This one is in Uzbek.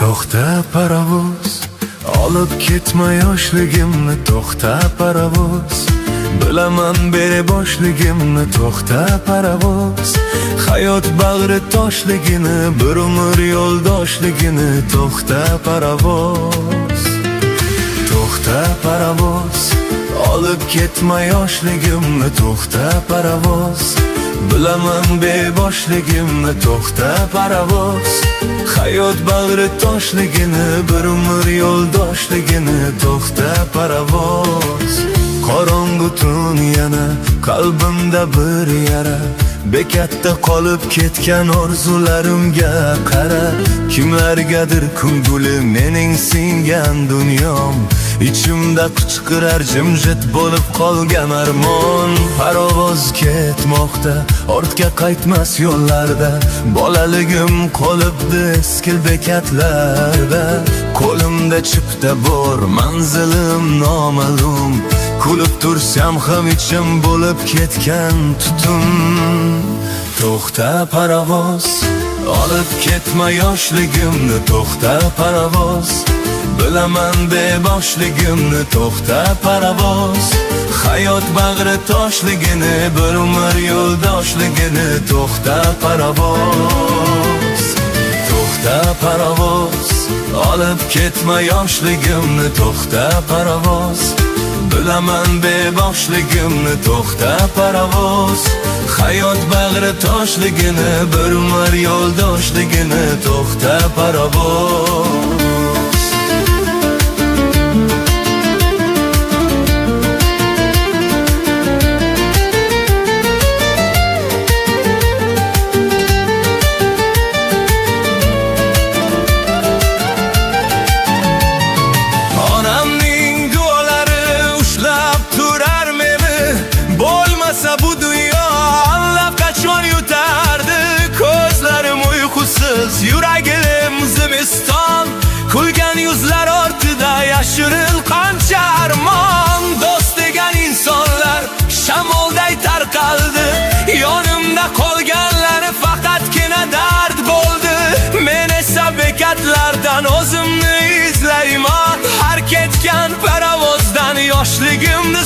To'xta parovoz, olib ketma yoshligimni. To'xta parovoz, bilaman beri boshligimni. To'xta parovoz, hayot bag'ri toshligini, bir umr yo'ldoshligini. To'xta parovoz, to'xta parovoz, olib ketma yoshligimni. To'xta parovoz, bilaman beboshligimni. To'xta parovoz, hayot bag'ri toshligini, bir umr yo'ldoshligini. To'xta parovoz. Qorong'u tun yana qalbimda bir yara, bekatda qolib ketgan orzularimga qara. Kimlargadir kulguli mening singan dunyom, ichimda qichqirar jimjit bo'lib qolgan armon. Parovoz ketmoqda, ortga qaytmas yo'llarda. Bolaligim qolibdi eskil bekatlarda. Qo'limda chipta bor, manzilim noma'lum. Kulib tursam ham ichim bo'lib ketgan tutun. To'xta parovoz, olib ketma yoshligimni. To'xta parovoz, bilaman beboshligimni. To'xta parovoz, hayot bag'ri toshligini, bir umr yo'ldoshligini. To'xta parovoz, to'xta parovoz, olib ketma yoshligimni. To'xta parovoz, bilaman beboshligimni. To'xta parovoz, hayot bag'ri toshligini, bir umr yo'ldoshligini. To'xta parovoz. Bu dünya allaqachon yutardi. Ko'zlarim uyqusiz, yuragim zimiston. Kulgan yuzlar ortida yashirilqancha armon. Do'st degan insonlar shamolday tarqaldi. Yonimda qolganlari faqatgina dard bo'ldi. Men esa bekatlardan o'zimni izlayman. Har ketgan parovozdan yoshligimni